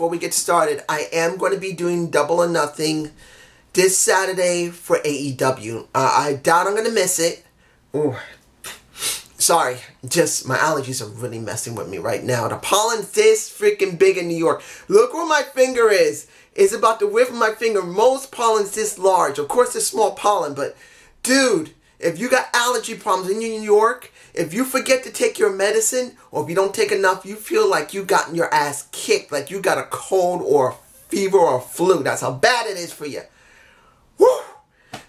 before we get started, I am going to be doing Double or Nothing this Saturday for AEW. I doubt I'm going to miss it. Ooh. Sorry, just my allergies are really messing with me right now. The pollen's this freaking big in New York. Look where my finger is. It's about the width of my finger. Most pollen's this large. Of course, it's small pollen, but dude, if you got allergy problems in New York, if you forget to take your medicine, or if you don't take enough, you feel like you gotten your ass kicked, like you got a cold or a fever or a flu. That's how bad it is for you. Woo!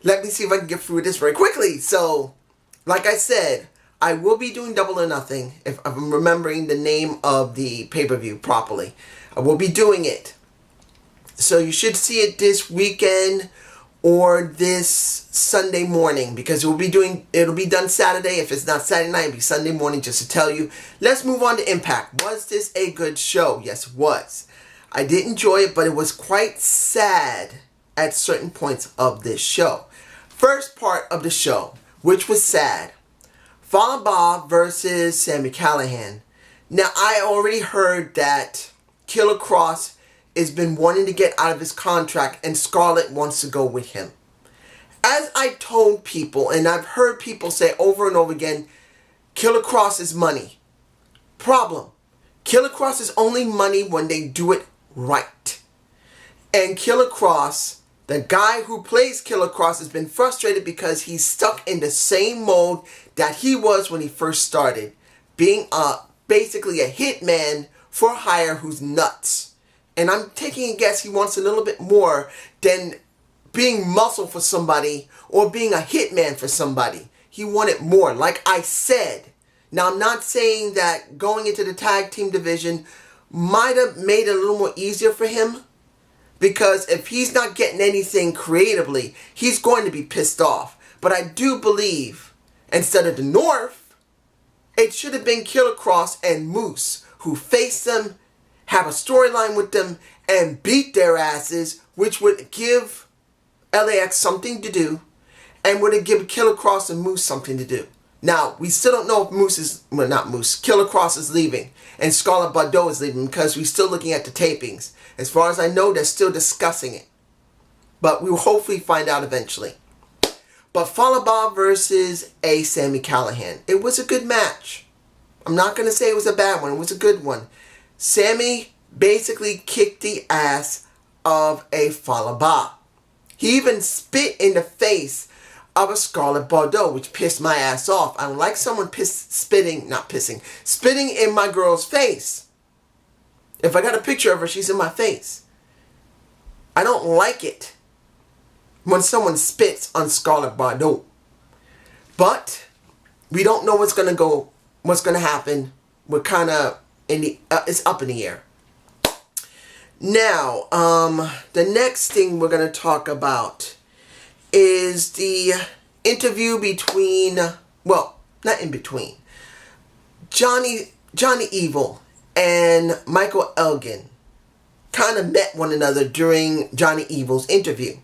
Let me see if I can get through this very quickly. So, like I said, I will be doing Double or Nothing, if I'm remembering the name of the pay-per-view properly. I will be doing it. So you should see it this weekend or this Sunday morning, because it'll be done Saturday. If it's not Saturday night, it'll be Sunday morning, just to tell you. Let's move on to Impact. Was this a good show? Yes, it was. I did enjoy it, but it was quite sad at certain points of this show. First part of the show, which was sad, Fallah Bahh versus Sami Callihan. Now, I already heard that Killer Kross has been wanting to get out of his contract and Scarlett wants to go with him. As I told people, and I've heard people say over and over again, Killer Kross is money. Problem. Killer Kross is only money when they do it right. And Killer Kross, the guy who plays Killer Kross, has been frustrated because he's stuck in the same mode that he was when he first started, being basically a hitman for hire who's nuts. And I'm taking a guess he wants a little bit more than being muscle for somebody or being a hitman for somebody. He wanted more, like I said. Now, I'm not saying that going into the tag team division might have made it a little more easier for him, because if he's not getting anything creatively, he's going to be pissed off. But I do believe, instead of the North, it should have been Killer Kross and Moose who faced them, have a storyline with them, and beat their asses, which would give LAX something to do, and would have given Killer Kross and Moose something to do. Now, we still don't know if Killer Kross is leaving, and Scarlett Bordeaux is leaving, because we're still looking at the tapings. As far as I know, they're still discussing it. But we will hopefully find out eventually. But Fallah Bahh versus Sami Callihan. It was a good match. I'm not going to say it was a bad one. It was a good one. Sami basically kicked the ass of a Fallah Bahh. He even spit in the face of a Scarlett Bordeaux, which pissed my ass off. I don't like someone spitting in my girl's face. If I got a picture of her, she's in my face. I don't like it when someone spits on Scarlett Bordeaux. But we don't know what's gonna happen. We're kind of it's up in the air. Now, the next thing we're gonna talk about is the interview between, well, not in between, Johnny Evil and Michael Elgin kind of met one another during Johnny Evil's interview.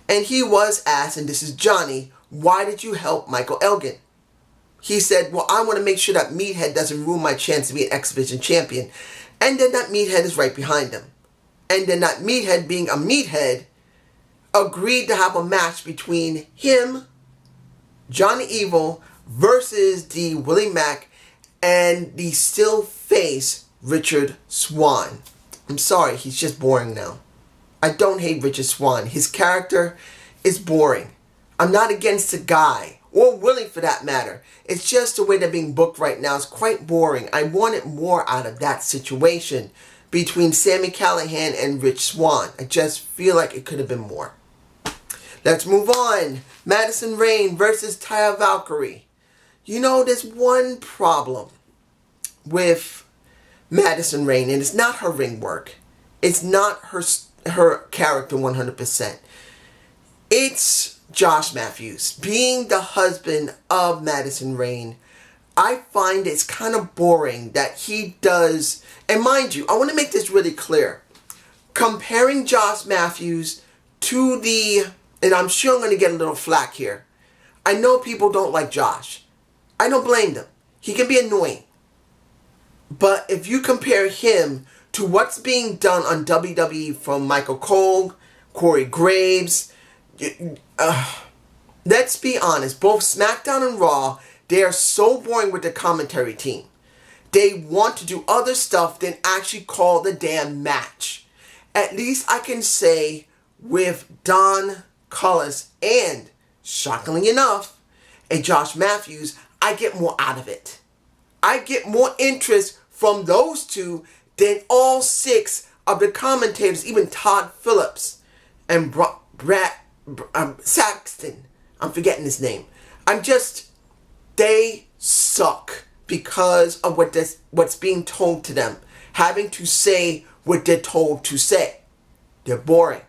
And he was asked, and this is Johnny, why did you help Michael Elgin? He said, well, I want to make sure that Meathead doesn't ruin my chance to be an X Division champion. And then that Meathead is right behind him. And then that Meathead, being a Meathead, agreed to have a match between him, Johnny Evil, versus the Willie Mack and the still face Richard Swann. I'm sorry, he's just boring now. I don't hate Richard Swann. His character is boring. I'm not against the guy, or Willie for that matter. It's just the way they're being booked right now is quite boring. I wanted more out of that situation between Sami Callihan and Rich Swann. I just feel like it could have been more. Let's move on. Madison Rayne versus Taya Valkyrie. You know, there's one problem with Madison Rayne, and it's not her ring work. It's not her character 100%. It's Josh Matthews. Being the husband of Madison Rayne, I find it's kind of boring that he does, and mind you, I want to make this really clear. Comparing Josh Matthews to and I'm sure I'm going to get a little flack here. I know people don't like Josh. I don't blame them. He can be annoying. But if you compare him to what's being done on WWE from Michael Cole, Corey Graves. Let's be honest, both SmackDown and Raw, they are so boring with the commentary team. They want to do other stuff than actually call the damn match. At least I can say with Don Callis and, shockingly enough, and Josh Matthews, I get more out of it. I get more interest from those two than all 6 of the commentators, even Todd Phillips and Brad Saxton. I'm forgetting his name. They suck because of what's being told to them. Having to say what they're told to say. They're boring.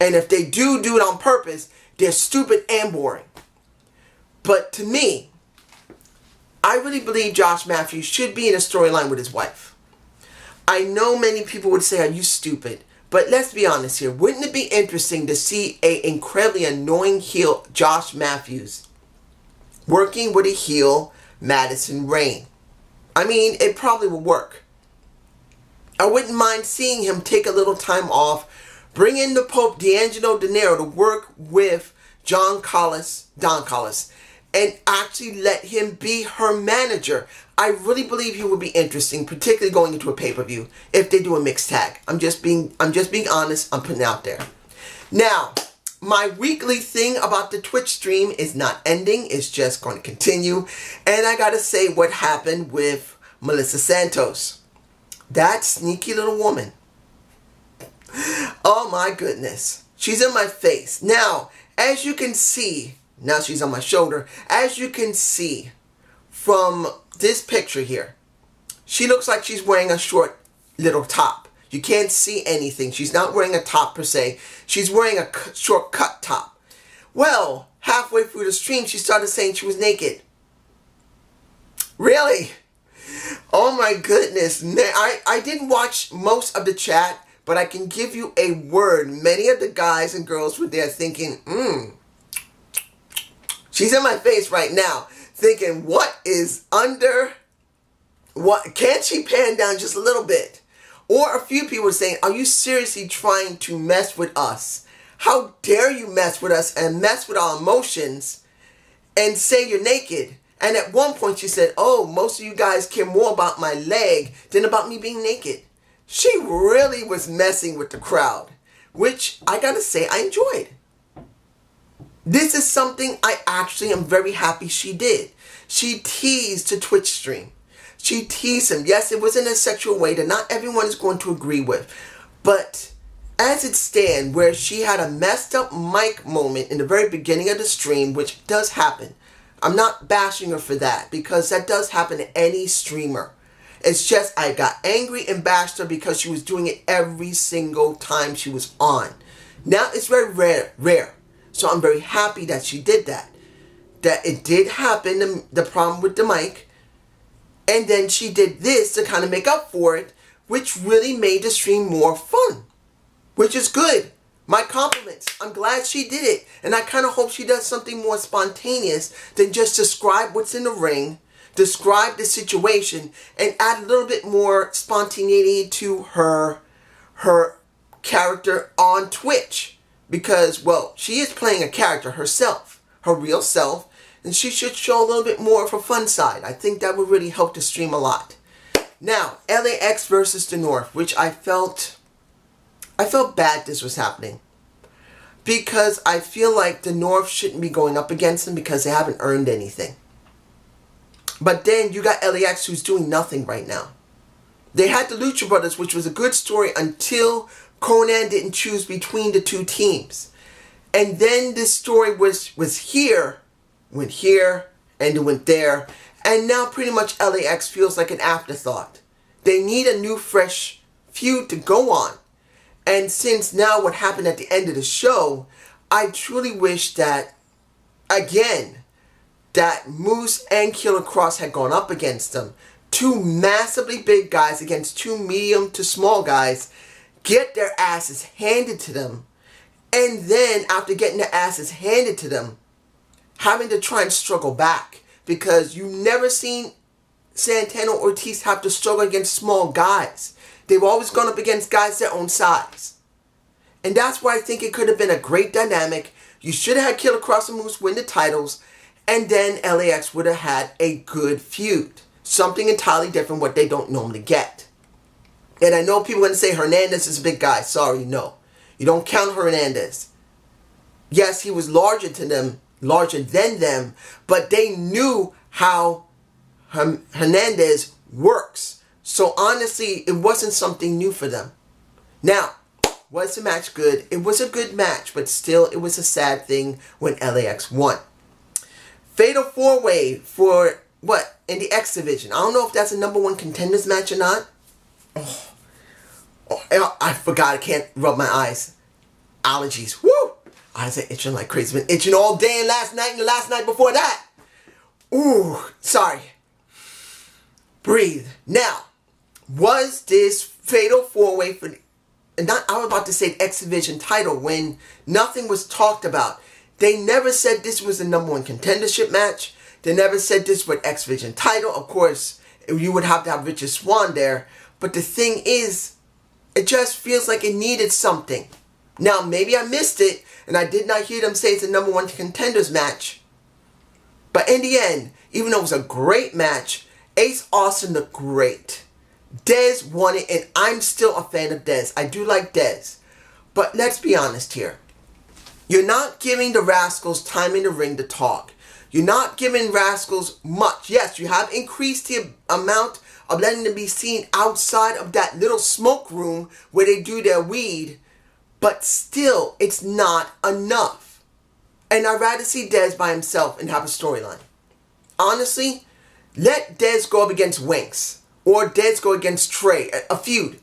And if they do it on purpose, they're stupid and boring. But to me, I really believe Josh Matthews should be in a storyline with his wife. I know many people would say, are you stupid? But let's be honest here. Wouldn't it be interesting to see an incredibly annoying heel, Josh Matthews, working with a heel, Madison Rayne? I mean, it probably would work. I wouldn't mind seeing him take a little time off, bring in the Pope D'Angelo Dinero to work with Don Callis, and actually let him be her manager. I really believe he would be interesting, particularly going into a pay-per-view if they do a mixed tag. I'm just being honest. I'm putting it out there. Now, my weekly thing about the Twitch stream is not ending. It's just going to continue. And I got to say what happened with Melissa Santos. That sneaky little woman. Oh my goodness. She's in my face. Now, as you can see, now she's on my shoulder. As you can see from this picture here, she looks like she's wearing a short little top. You can't see anything. She's not wearing a top per se. She's wearing a short cut top. Well, halfway through the stream, she started saying she was naked. Really? Oh my goodness. I didn't watch most of the chat, but I can give you a word. Many of the guys and girls were there thinking, she's in my face right now, thinking, what is under, what, can't she pan down just a little bit? Or a few people were saying, are you seriously trying to mess with us? How dare you mess with us and mess with our emotions and say you're naked? And at one point she said, oh, most of you guys care more about my leg than about me being naked. She really was messing with the crowd, which I gotta say I enjoyed. This is something I actually am very happy she did. She teased the Twitch stream. She teased him. Yes, it was in a sexual way that not everyone is going to agree with. But as it stands, where she had a messed up mic moment in the very beginning of the stream, which does happen. I'm not bashing her for that, because that does happen to any streamer. It's just I got angry and bashed her because she was doing it every single time she was on. Now it's very rare. So I'm very happy that she did that. That it did happen, the problem with the mic. And then she did this to kind of make up for it, which really made the stream more fun. Which is good. My compliments. I'm glad she did it. And I kind of hope she does something more spontaneous than just describe what's in the ring, describe the situation, and add a little bit more spontaneity to her character on Twitch. Because, well, she is playing a character herself, her real self, and she should show a little bit more of her fun side. I think that would really help the stream a lot. Now, LAX versus the North, which I felt bad this was happening. Because I feel like the North shouldn't be going up against them because they haven't earned anything. But then you got LAX who's doing nothing right now. They had the Lucha Brothers, which was a good story until Conan didn't choose between the two teams. And then this story was here, went here, and it went there. And now pretty much LAX feels like an afterthought. They need a new fresh feud to go on. And since now what happened at the end of the show, I truly wish that, again, that Moose and Killer Cross had gone up against them. Two massively big guys against two medium to small guys, get their asses handed to them, and then after getting their asses handed to them, having to try and struggle back, because you've never seen Santana or Ortiz have to struggle against small guys? They've always gone up against guys their own size. And that's why I think it could have been a great dynamic. You should have had Killer Cross and Moose win the titles, and then LAX would have had a good feud. Something entirely different what they don't normally get. And I know people are going to say Hernandez is a big guy. Sorry, no. You don't count Hernandez. Yes, he was larger than them, but they knew how Hernandez works. So honestly, it wasn't something new for them. Now, was the match good? It was a good match, but still it was a sad thing when LAX won. Fatal 4-way for what? In the X division. I don't know if that's a #1 contenders match or not. Oh, I forgot. I can't rub my eyes. Allergies. Woo! Eyes are itching like crazy. Been itching all day and last night and the last night before that. Ooh, sorry. Breathe. Now, was this fatal 4-way for I was about to say X Division title when nothing was talked about. They never said this was a #1 contendership match. They never said this was X Division title. Of course, you would have to have Richard Swann there. But the thing is, it just feels like it needed something. Now, maybe I missed it, and I did not hear them say it's a #1 contenders match. But in the end, even though it was a great match, Ace Austin looked great. Dez won it, and I'm still a fan of Dez. I do like Dez. But let's be honest here. You're not giving the Rascals time in the ring to talk. You're not giving Rascals much. Yes, you have increased the amount of letting them be seen outside of that little smoke room where they do their weed. But still, it's not enough. And I'd rather see Dez by himself and have a storyline. Honestly, let Dez go up against Winks. Or Dez go against Trey. A feud.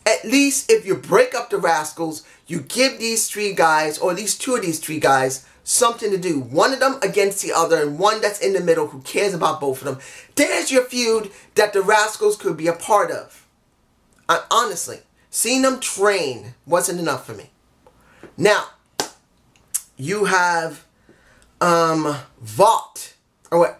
At least if you break up the Rascals, you give these 3 guys, or at least 2 of these 3 guys, something to do. One of them against the other, and one that's in the middle who cares about both of them. There's your feud that the Rascals could be a part of. Honestly, seeing them train wasn't enough for me. Now, you have Vought, or what?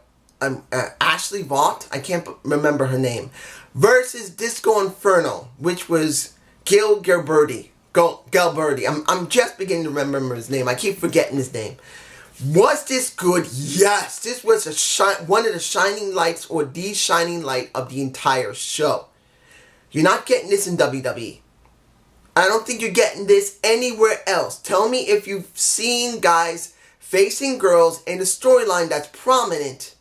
Ashley Vought, I can't remember her name, versus Disco Inferno, which was Galberti. I'm just beginning to remember his name. I keep forgetting his name. Was this good? Yes. This was one of the shining lights, or the shining light of the entire show. You're not getting this in WWE. I don't think you're getting this anywhere else. Tell me if you've seen guys facing girls in a storyline that's prominent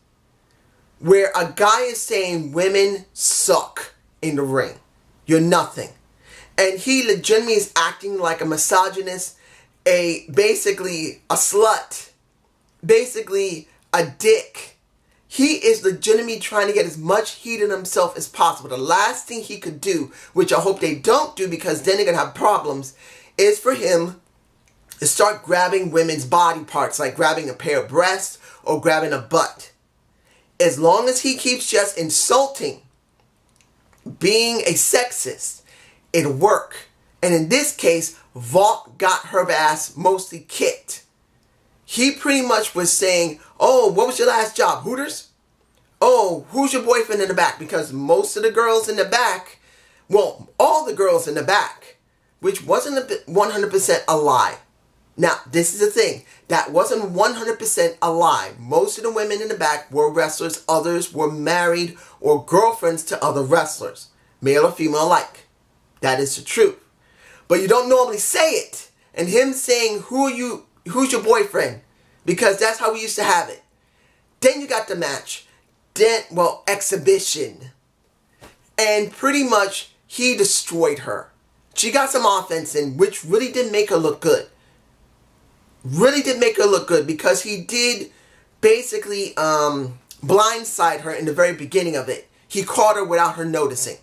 where a guy is saying women suck in the ring. You're nothing. And he legitimately is acting like a misogynist, basically a slut, basically a dick. He is legitimately trying to get as much heat in himself as possible. The last thing he could do, which I hope they don't do because then they're going to have problems, is for him to start grabbing women's body parts, like grabbing a pair of breasts or grabbing a butt. As long as he keeps just insulting, being a sexist, it'll work. And in this case, Valk got her ass mostly kicked. He pretty much was saying, oh, what was your last job? Hooters? Oh, who's your boyfriend in the back? Because most of the girls in the back, well, all the girls in the back, which wasn't 100% a lie. Now, this is the thing. That wasn't 100% a lie. Most of the women in the back were wrestlers. Others were married or girlfriends to other wrestlers. Male or female alike. That is the truth. But you don't normally say it. And him saying, who's your boyfriend? Because that's how we used to have it. Then you got the match. Then, well, exhibition. And pretty much, he destroyed her. She got some offense in, which really did make her look good. Really did make her look good because he did basically blindside her in the very beginning of it. He caught her without her noticing.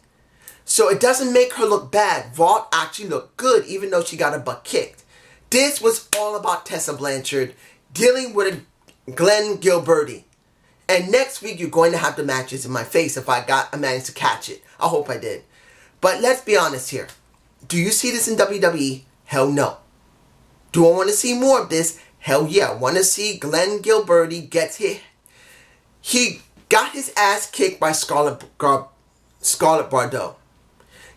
So it doesn't make her look bad. Vought actually looked good even though she got her butt kicked. This was all about Tessa Blanchard dealing with Glenn Gilberti. And next week you're going to have the matches in my face if I managed to catch it. I hope I did. But let's be honest here. Do you see this in WWE? Hell no. Do I want to see more of this? Hell yeah. I want to see Glenn Gilberti gets hit. He got his ass kicked by Scarlett Bordeaux.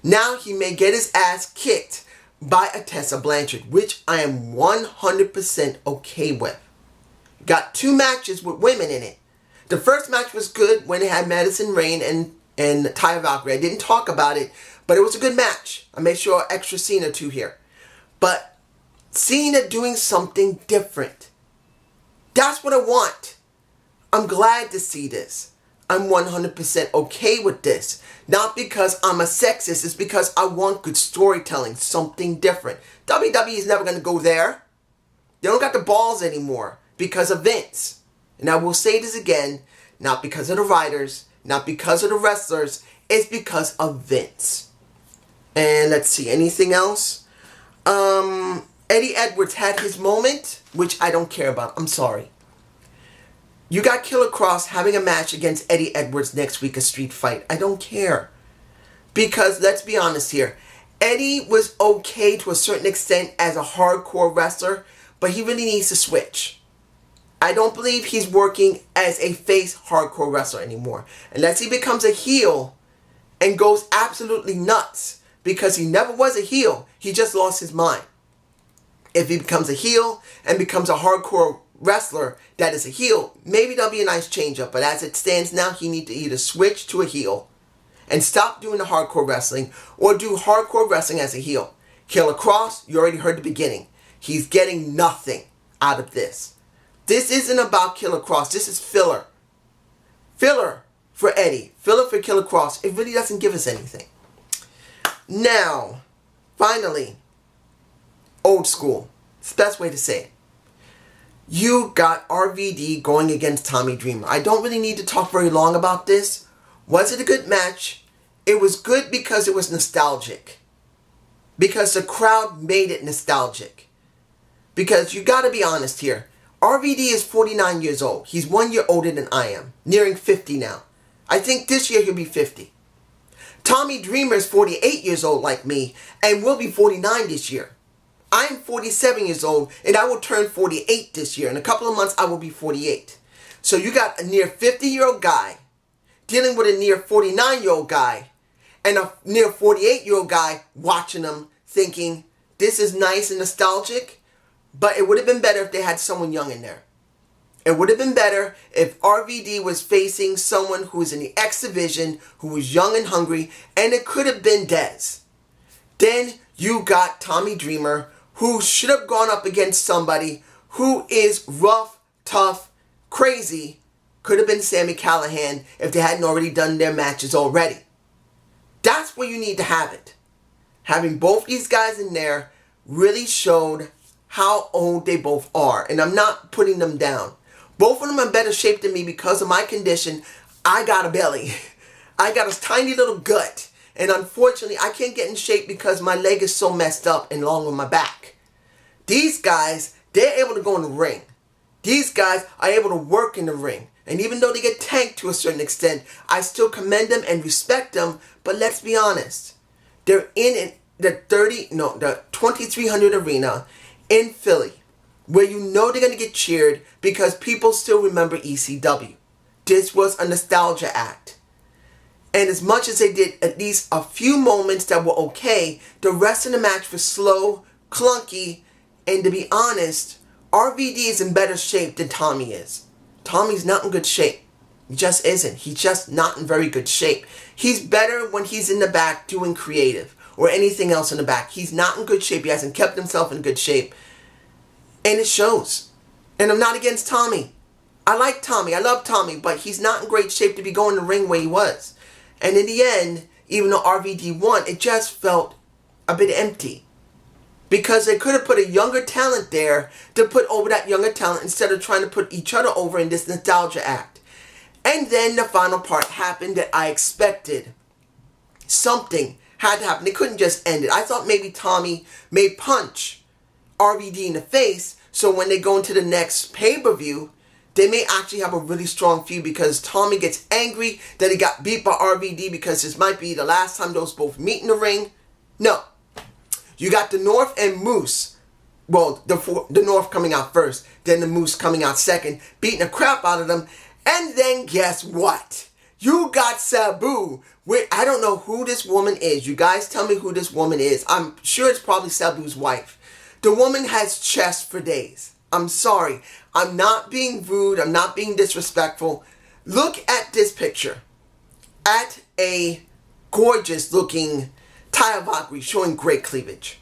Now he may get his ass kicked by a Tessa Blanchard, which I am 100% okay with. Got 2 matches with women in it. The first match was good when it had Madison, Rayne, and Valkyrie. I didn't talk about it, but it was a good match. I made sure extra scene or 2 here. But Cena doing something different. That's what I want. I'm glad to see this. I'm 100% okay with this. Not because I'm a sexist, it's because I want good storytelling, something different. WWE is never going to go there. They don't got the balls anymore because of Vince. And I will say this again, not because of the writers, not because of the wrestlers, it's because of Vince. And let's see, anything else? Eddie Edwards had his moment, which I don't care about. I'm sorry. You got Killer Kross having a match against Eddie Edwards next week, a street fight. I don't care. Because, let's be honest here, Eddie was okay to a certain extent as a hardcore wrestler, but he really needs to switch. I don't believe he's working as a face hardcore wrestler anymore. Unless he becomes a heel and goes absolutely nuts. Because he never was a heel. He just lost his mind. If he becomes a heel and becomes a hardcore wrestler that is a heel, maybe that'll be a nice change up. But as it stands now, he needs to either switch to a heel and stop doing the hardcore wrestling, or do hardcore wrestling as a heel. Killer Kross, you already heard the beginning. He's getting nothing out of this. This isn't about Killer Kross. This is filler. Filler for Eddie. Filler for Killer Kross. It really doesn't give us anything. Now, finally, old school. It's the best way to say it. You got RVD going against Tommy Dreamer. I don't really need to talk very long about this. Was it a good match? It was good because it was nostalgic. Because the crowd made it nostalgic. Because you got to be honest here. RVD is 49 years old. He's 1 year older than I am. Nearing 50 now. I think this year he'll be 50. Tommy Dreamer is 48 years old like me and will be 49 this year. I'm 47 years old and I will turn 48 this year. In a couple of months I will be 48. So you got a near 50-year-old guy dealing with a near 49-year-old guy and a near 48-year-old guy watching them thinking this is nice and nostalgic. But it would have been better if they had someone young in there. It would have been better if RVD was facing someone who was in the X Division, who was young and hungry, and it could have been Dez. Then you got Tommy Dreamer, who should have gone up against somebody who is rough, tough, crazy. Could have been Sami Callihan if they hadn't already done their matches already. That's where you need to have it. Having both these guys in there really showed how old they both are. And I'm not putting them down. Both of them are in better shape than me because of my condition. I got a belly. I got a tiny little gut. And unfortunately, I can't get in shape because my leg is so messed up and along with my back. These guys, they're able to go in the ring. These guys are able to work in the ring. And even though they get tanked to a certain extent, I still commend them and respect them. But let's be honest. They're in the 2300 arena in Philly, where you know they're going to get cheered because people still remember ECW. This was a nostalgia act. And as much as they did at least a few moments that were okay, the rest of the match was slow, clunky, and to be honest, RVD is in better shape than Tommy is. Tommy's not in good shape. He just isn't. He's just not in very good shape. He's better when he's in the back doing creative or anything else in the back. He's not in good shape. He hasn't kept himself in good shape. And it shows. And I'm not against Tommy. I like Tommy. I love Tommy. But he's not in great shape to be going to the ring where he was. And in the end, even though RVD won, it just felt a bit empty. Because they could have put a younger talent there to put over that younger talent instead of trying to put each other over in this nostalgia act. And then the final part happened that I expected. Something had to happen. They couldn't just end it. I thought maybe Tommy may punch RVD in the face, so when they go into the next pay-per-view, they may actually have a really strong feud because Tommy gets angry that he got beat by RVD because this might be the last time those both meet in the ring. No. You got the North and Moose. Well, the North coming out first, then the Moose coming out second, beating the crap out of them. And then guess what? You got Sabu. I don't know who this woman is. You guys tell me who this woman is. I'm sure it's probably Sabu's wife. The woman has chest for days. I'm sorry. I'm not being rude. I'm not being disrespectful. Look at this picture. At a gorgeous looking Taya Valkyrie showing great cleavage.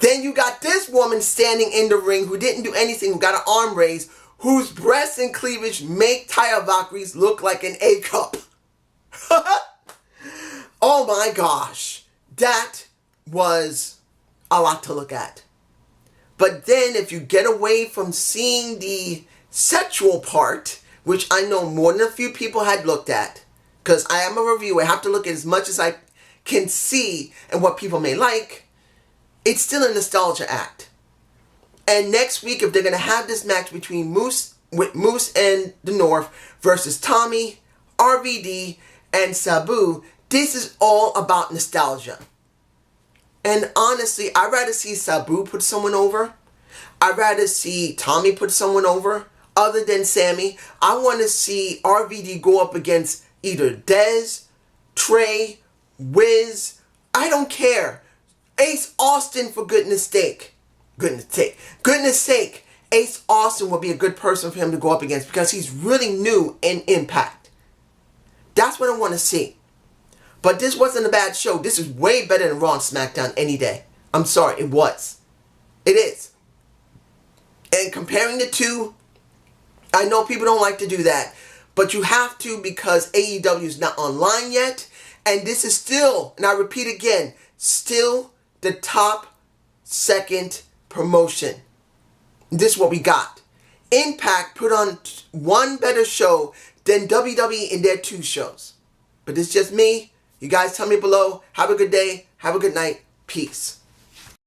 Then you got this woman standing in the ring who didn't do anything, who got an arm raise, whose breasts and cleavage make Taya Valkyries look like an A cup. Oh my gosh. That was a lot to look at. But then if you get away from seeing the sexual part, which I know more than a few people had looked at, because I am a reviewer, I have to look at as much as I can see and what people may like, it's still a nostalgia act. And next week, if they're going to have this match between Moose and the North versus Tommy, RVD, and Sabu, this is all about nostalgia. And honestly, I'd rather see Sabu put someone over. I'd rather see Tommy put someone over other than Sammy. I want to see RVD go up against either Dez, Trey, Wiz. I don't care. Ace Austin, for goodness sake. Goodness sake. Ace Austin would be a good person for him to go up against because he's really new in Impact. That's what I want to see. But this wasn't a bad show. This is way better than Raw and SmackDown any day. I'm sorry, it was. It is. And comparing the two, I know people don't like to do that, but you have to because AEW is not online yet. And this is still, and I repeat again, still the top second promotion. This is what we got. Impact put on one better show than WWE in their 2 shows. But it's just me. You guys tell me below. Have a good day. Have a good night. Peace.